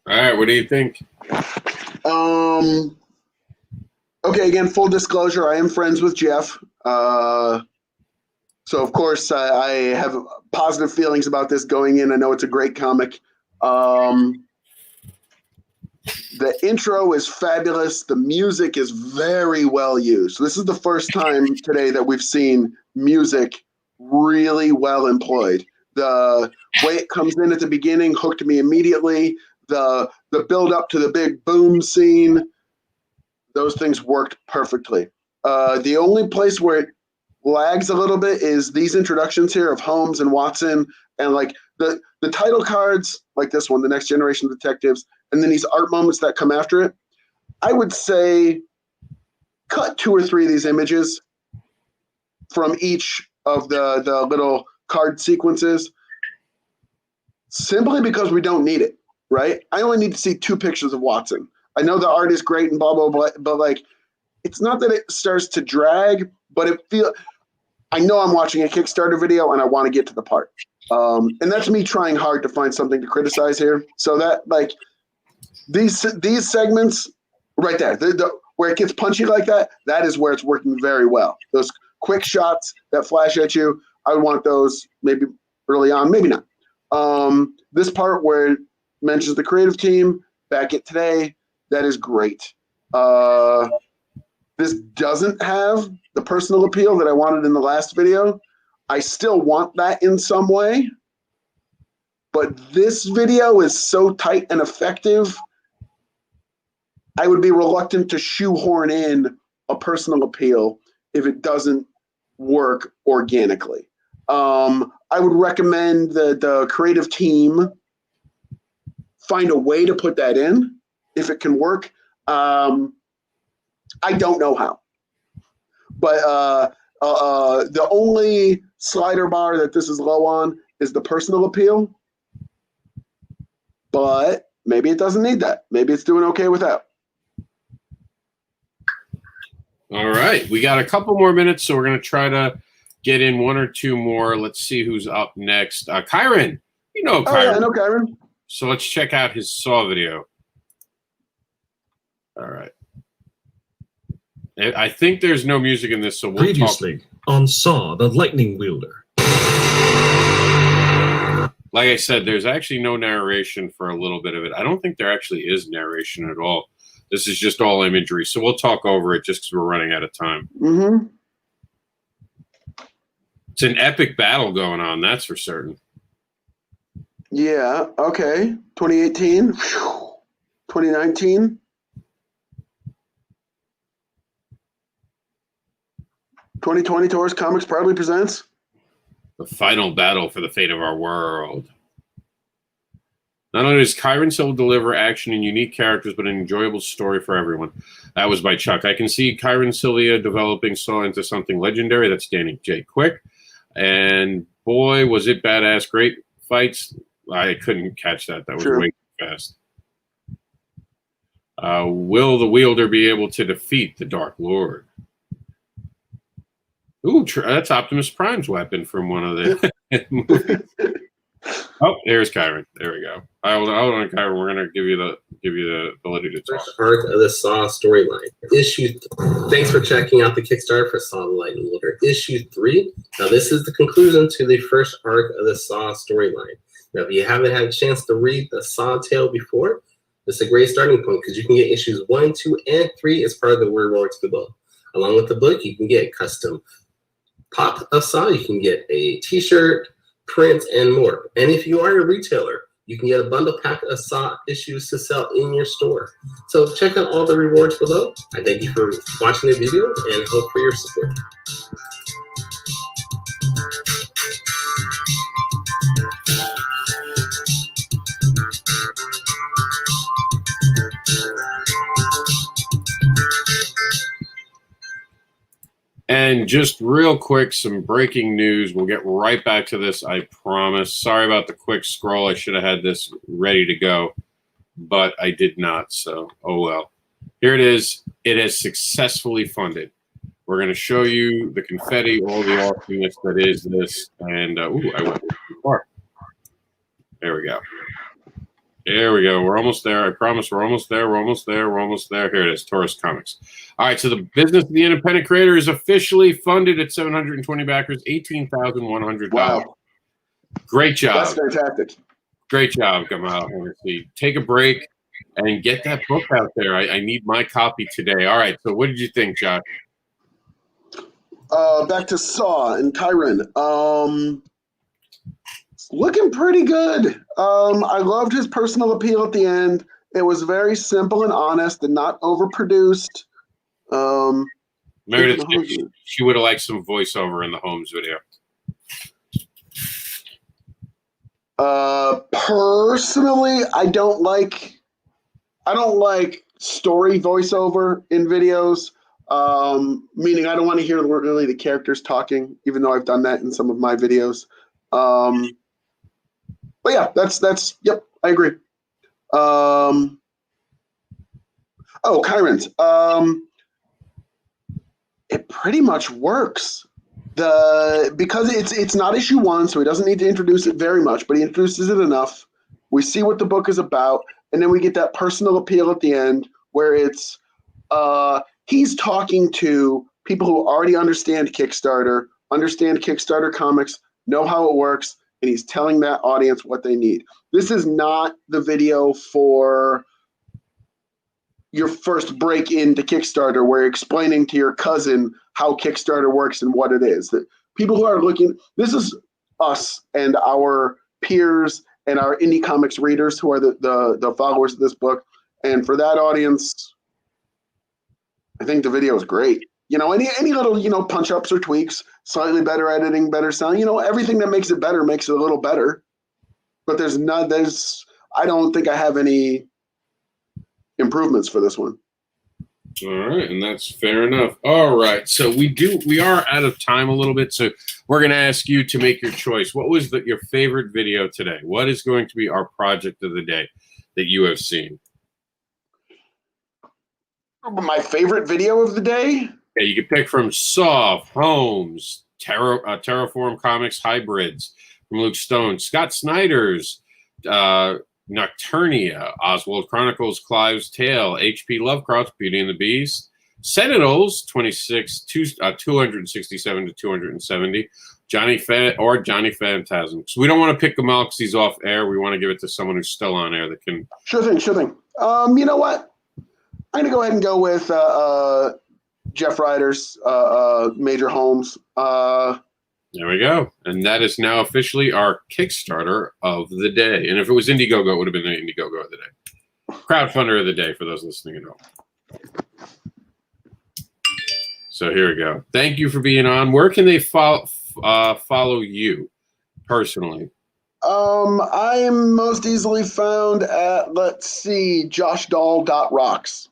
All right, what do you think? Okay, again, full disclosure, I am friends with Jeff. So, of course, I have positive feelings about this going in. I know it's a great comic. The intro is fabulous. The music is very well used. This is the first time today that we've seen music really well employed. The way it comes in at the beginning hooked me immediately. The build up to the big boom scene, those things worked perfectly. The only place where it lags a little bit is these introductions here of Holmes and Watson, and like the title cards, like this one, The Next Generation of Detectives, and then these art moments that come after it. I would say cut 2 or 3 of these images from each of the little card sequences, simply because we don't need it, right? I only need to see 2 pictures of Watson. I know the art is great and blah, blah, blah, but like, it's not that it starts to drag, but I know I'm watching a Kickstarter video and I want to get to the part. And that's me trying hard to find something to criticize here. So that, like, these segments right there, where it gets punchy like that, that is where it's working very well. Those quick shots that flash at you, I want those maybe early on, maybe not. This part where it mentions the creative team, back it today, that is great. This doesn't have the personal appeal that I wanted in the last video. I still want that in some way, but this video is so tight and effective, I would be reluctant to shoehorn in a personal appeal if it doesn't work organically. I would recommend the creative team find a way to put that in if it can work. I don't know how, but the only slider bar that this is low on is the personal appeal, but maybe it doesn't need that. Maybe it's doing okay without. All right, we got a couple more minutes, so we're going to try to get in 1 or 2 more. Let's see who's up next. Kyron, you know Kyron. Oh, yeah, I know Kyron. So let's check out his Saw video. All right. I think there's no music in this, so we'll Previously on Saw, the Lightning Wielder. Like I said, there's actually no narration for a little bit of it. I don't think there actually is narration at all. This is just all imagery, so we'll talk over it just because we're running out of time. Mm-hmm. It's an epic battle going on, that's for certain. Yeah, okay. 2018, 2019. 2020 Taurus Comics proudly presents the final battle for the fate of our world. Not only does Kyron still deliver action and unique characters, but an enjoyable story for everyone. That was by Chuck. I can see Kyron Sylvia developing Saw into something legendary. That's Danny J. Quick. And boy, was it badass. Great fights. I couldn't catch that. That was way too fast. Will the wielder be able to defeat the Dark Lord? Ooh, that's Optimus Prime's weapon from one of the movies. Oh, there's Kyron. There we go. Hold on, Kyron. We're gonna give you the ability to talk. First arc of the Saw storyline. Thanks for checking out the Kickstarter for Saw the Lightning Loader. Issue 3. Now this is the conclusion to the first arc of the Saw storyline. Now if you haven't had a chance to read the Saw tale before, this is a great starting point because you can get issues 1, 2, and 3 as part of the rewards below. Along with the book, you can get custom pop of Saw. You can get a t-shirt, prints, and more. And if you are a retailer, you can get a bundle pack of Saw issues to sell in your store. So check out all the rewards below. I thank you for watching the video and hope for your support. And just real quick, some breaking news. We'll get right back to this, I promise. Sorry about the quick scroll. I should have had this ready to go, but I did not, so oh well. Here it is. It has successfully funded. We're going to show you the confetti, all the awesomeness that is this, and ooh, I went too far. There we go. There we go. We're almost there. I promise we're almost there. We're almost there. We're almost there. Here it is, Taurus Comics. All right, so the business of the independent creator is officially funded at 720 backers, $18,100. Wow. Great job. That's fantastic. Great job, Gamal. Honestly. Take a break and get that book out there. I need my copy today. All right, so what did you think, Josh? Back to Saw and Kyron. Looking pretty good. I loved his personal appeal at the end. It was very simple and honest and not overproduced. Meredith, she would have liked some voiceover in the Holmes video. Personally, I don't like story voiceover in videos. Meaning I don't want to hear really the characters talking, even though I've done that in some of my videos. But yeah, that's yep, I agree. Oh, Kyron's. It pretty much works. Because it's not issue 1, so he doesn't need to introduce it very much, but he introduces it enough. We see what the book is about, and then we get that personal appeal at the end where it's he's talking to people who already understand Kickstarter comics, know how it works, and he's telling that audience what they need. This is not the video for your first break into Kickstarter where you're explaining to your cousin how Kickstarter works and what it is. That people who are looking, this is us and our peers and our indie comics readers who are the followers of this book. And for that audience, I think the video is great. Any little, punch ups or tweaks, slightly better editing, better sound, everything that makes it better makes it a little better. But I don't think I have any improvements for this one. All right, and that's fair enough. All right, so we are out of time a little bit, so we're going to ask you to make your choice. What was your favorite video today? What is going to be our project of the day that you have seen? My favorite video of the day? Yeah, you can pick from Saw, Holmes, Terraform Comics Hybrids from Luke Stone, Scott Snyder's Nocturnia, Oswald Chronicles, Clive's Tale, H.P. Lovecraft's Beauty and the Beast, Sentinels 267 to 270, Johnny Phantasm. So we don't want to pick them out because he's off air. We want to give it to someone who's still on air that can. Sure thing. You know what? I'm gonna go ahead and go with Jeff Ryder's Major Holmes. There we go. And that is now officially our Kickstarter of the day. And if it was Indiegogo, it would have been the Indiegogo of the day. Crowdfunder of the day for those listening at home. So here we go. Thank you for being on. Where can they follow you personally? I am most easily found at, joshdahl.rocks.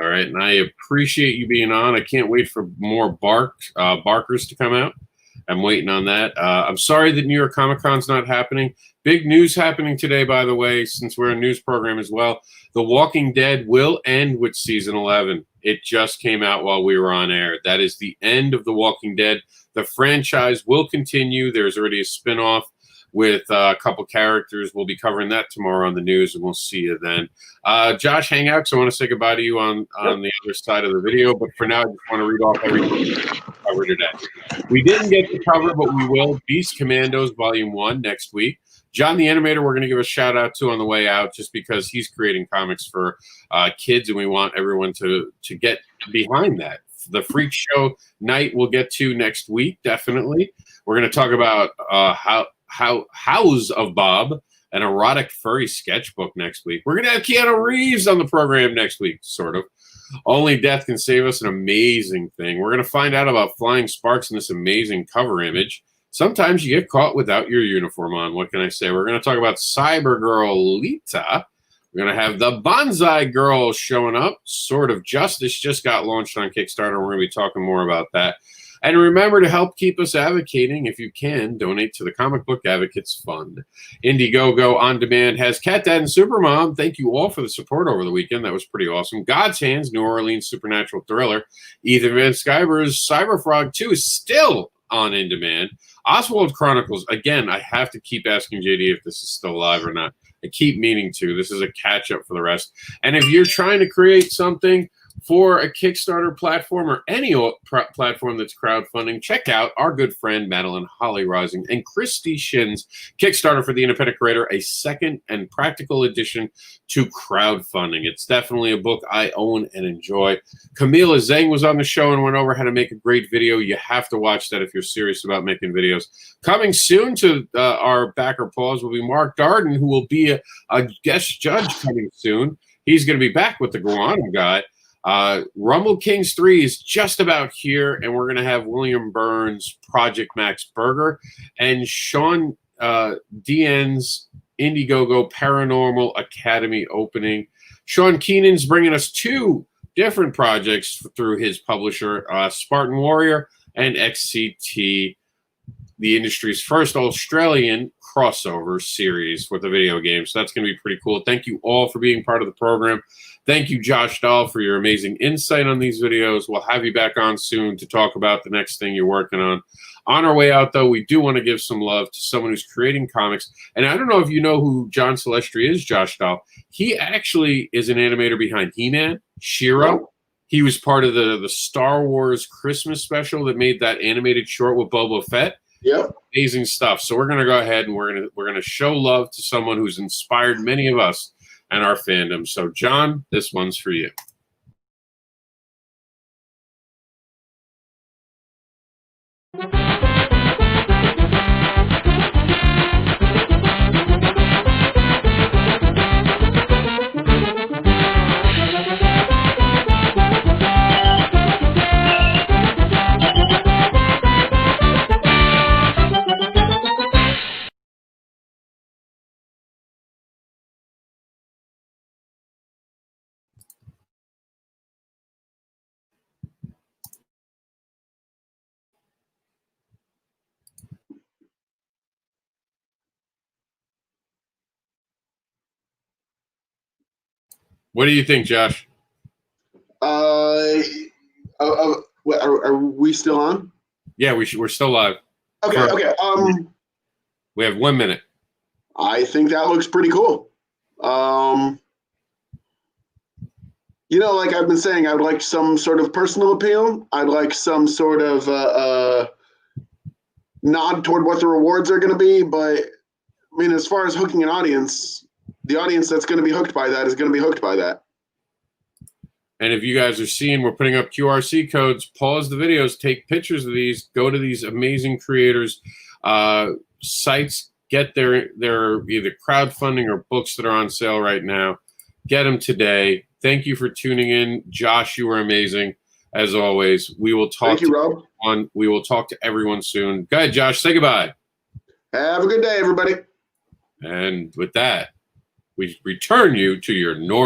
All right, and I appreciate you being on. I can't wait for more Barkers to come out. I'm waiting on that. I'm sorry that New York Comic Con's not happening. Big news happening today, by the way, since we're a news program as well. The Walking Dead will end with season 11. It just came out while we were on air. That is the end of The Walking Dead. The franchise will continue. There's already a spinoff with a couple characters. We'll be covering that tomorrow on the news, and we'll see you then. Josh, hang out, because I want to say goodbye to you on the other side of the video. But for now, I just want to read off everything we covered today. We didn't get to cover, but we will. Beast Commandos Volume 1 next week. John the Animator, we're going to give a shout out to on the way out, just because he's creating comics for kids, and we want everyone to get behind that. The Freak Show night we'll get to next week, definitely. We're going to talk about House of Bob, an erotic furry sketchbook next week. We're going to have Keanu Reeves on the program next week, sort of. Only Death Can Save Us, an amazing thing. We're going to find out about flying sparks in this amazing cover image. Sometimes you get caught without your uniform on. What can I say? We're going to talk about Cyber Girl Lita. We're going to have the Bonsai Girl showing up. Sword of Justice just got launched on Kickstarter. We're going to be talking more about that. And remember to help keep us advocating. If you can, donate to the Comic Book Advocates Fund. Indiegogo On Demand has Cat Dad and Supermom. Thank you all for the support over the weekend. That was pretty awesome. God's Hands, New Orleans Supernatural Thriller. Ethan Van Sciver's Cyberfrog 2 is still on In Demand. Oswald Chronicles, again, I have to keep asking JD if this is still live or not. I keep meaning to. This is a catch-up for the rest. And if you're trying to create something for a Kickstarter platform or any platform that's crowdfunding, check out our good friend Madeline Holly Rising and Christy Shin's Kickstarter for the Independent Creator, a second and practical addition to crowdfunding. It's definitely a book I own and enjoy. Camila Zhang was on the show and went over how to make a great video. You have to watch that if you're serious about making videos. Coming soon to our backer pause will be Mark Darden, who will be a guest judge coming soon. He's going to be back with the Guano Guy. Rumble Kings 3 is just about here, and we're going to have William Burns, Project Max Burger, and Sean Dien's Indiegogo Paranormal Academy opening. Sean Keenan's bringing us 2 different projects through his publisher, Spartan Warrior and XCT, the industry's first Australian crossover series with a video game. So that's going to be pretty cool. Thank you all for being part of the program. Thank you, Josh Dahl, for your amazing insight on these videos. We'll have you back on soon to talk about the next thing you're working on. On our way out, though, we do want to give some love to someone who's creating comics. And I don't know if you know who John Celestri is, Josh Dahl. He actually is an animator behind He-Man, She-Ra. He was part of the Star Wars Christmas special that made that animated short with Boba Fett. Yep. Amazing stuff. So we're going to go ahead and we're going to show love to someone who's inspired many of us and our fandom. So, John, this one's for you. What do you think, Josh? Are we still on? Yeah, we're still live. Okay. We have 1 minute. I think that looks pretty cool. Like I've been saying, I'd like some sort of personal appeal. I'd like some sort of nod toward what the rewards are going to be. But I mean, as far as hooking an audience, the audience that's going to be hooked by that is going to be hooked by that. And if you guys are seeing, we're putting up QRC codes, pause the videos, take pictures of these, go to these amazing creators' sites, get their either crowdfunding or books that are on sale right now. Get them today. Thank you for tuning in. Josh, you were amazing, as always. We will talk Thank you, Rob. We will talk to everyone soon. Go ahead, Josh. Say goodbye. Have a good day, everybody. And with that, we return you to your normal